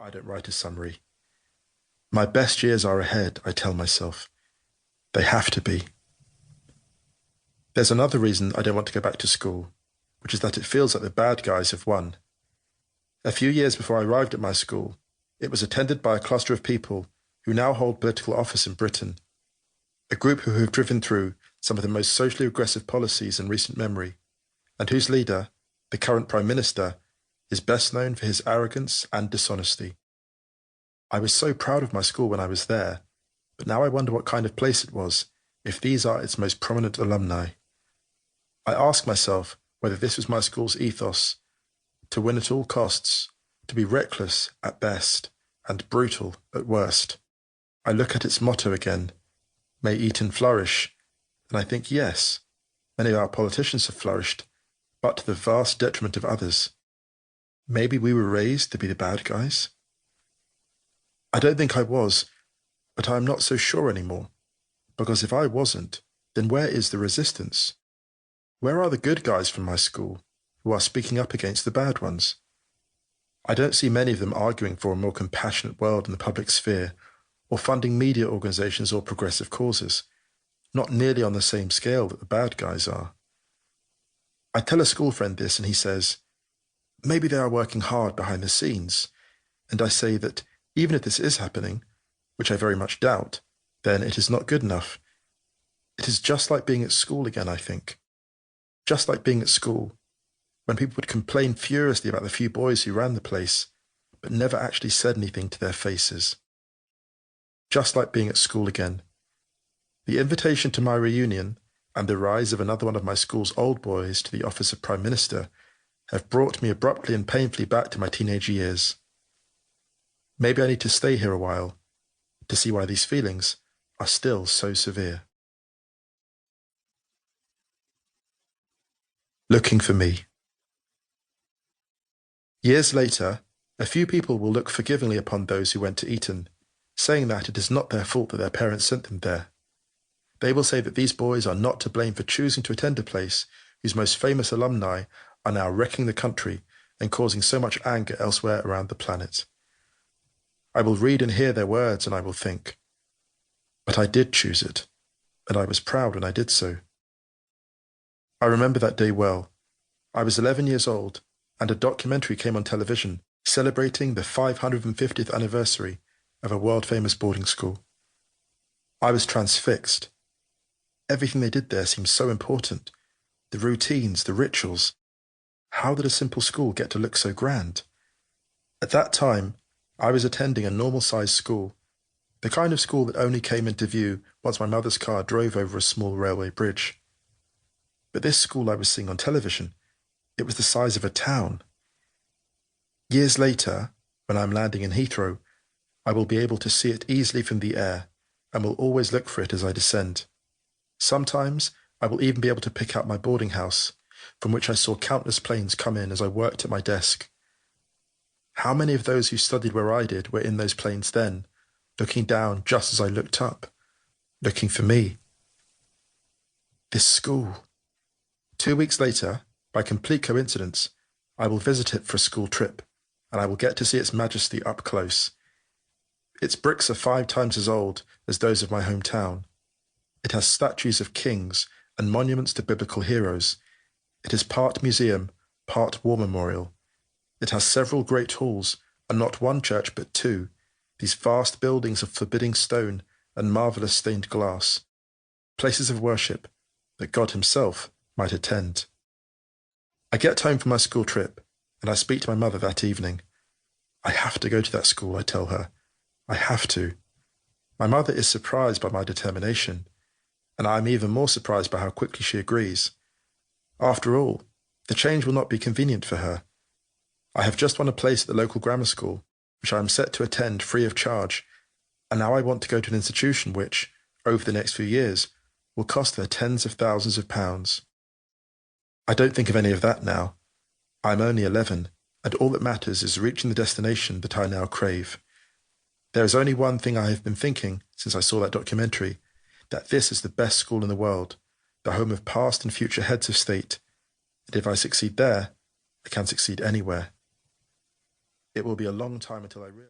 I don't write a summary. My best years are ahead, I tell myself. They have to be. There's another reason I don't want to go back to school, which is that it feels like the bad guys have won. A few years before I arrived at my school, it was attended by a cluster of people who now hold political office in Britain, a group who have driven through some of the most socially regressive policies in recent memory, and whose leader, the current Prime Minister, is best known for his arrogance and dishonesty. I was so proud of my school when I was there, but now I wonder what kind of place it was, if these are its most prominent alumni. I ask myself whether this was my school's ethos, to win at all costs, to be reckless at best, and brutal at worst. I look at its motto again, "May Eton flourish," and I think yes, many of our politicians have flourished, but to the vast detriment of others. Maybe we were raised to be the bad guys? I don't think I was, but I'm not so sure anymore, because if I wasn't, then where is the resistance? Where are the good guys from my school, who are speaking up against the bad ones? I don't see many of them arguing for a more compassionate world in the public sphere, or funding media organisations or progressive causes, not nearly on the same scale that the bad guys are. I tell a school friend this and he says, maybe they are working hard behind the scenes, and I say that even if this is happening, which I very much doubt, then it is not good enough. It is just like being at school again, I think. Just like being at school, when people would complain furiously about the few boys who ran the place, but never actually said anything to their faces. Just like being at school again. The invitation to my reunion and the rise of another one of my school's old boys to the office of Prime Minister have brought me abruptly and painfully back to my teenage years. Maybe I need to stay here a while to see why these feelings are still so severe. Looking for me. Years later, a few people will look forgivingly upon those who went to Eton, saying that it is not their fault that their parents sent them there. They will say that these boys are not to blame for choosing to attend a place whose most famous alumni are now wrecking the country and causing so much anger elsewhere around the planet. I will read and hear their words and I will think, but I did choose it, and I was proud when I did so. I remember that day well. I was 11 years old, and a documentary came on television celebrating the 550th anniversary of a world-famous boarding school. I was transfixed. Everything they did there seemed so important. The routines, the rituals. How did a simple school get to look so grand? At that time, I was attending a normal-sized school, the kind of school that only came into view once my mother's car drove over a small railway bridge. But this school I was seeing on television, it was the size of a town. Years later, when I'm landing in Heathrow, I will be able to see it easily from the air and will always look for it as I descend. Sometimes I will even be able to pick out my boarding house, from which I saw countless planes come in as I worked at my desk. How many of those who studied where I did were in those planes then, looking down just as I looked up, looking for me? This school. 2 weeks later, by complete coincidence, I will visit it for a school trip, and I will get to see its majesty up close. Its bricks are 5 times as old as those of my hometown. It has statues of kings and monuments to biblical heroes. It is part museum, part war memorial. It has several great halls, and not one church but 2, these vast buildings of forbidding stone and marvellous stained glass, places of worship that God himself might attend. I get home from my school trip, and I speak to my mother that evening. I have to go to that school, I tell her. I have to. My mother is surprised by my determination, and I am even more surprised by how quickly she agrees. After all, the change will not be convenient for her. I have just won a place at the local grammar school, which I am set to attend free of charge, and now I want to go to an institution which, over the next few years, will cost her tens of thousands of pounds. I don't think of any of that now. I am only 11, and all that matters is reaching the destination that I now crave. There is only one thing I have been thinking since I saw that documentary, that this is the best school in the world, the home of past and future heads of state, and if I succeed there, I can succeed anywhere. It will be a long time until I realize.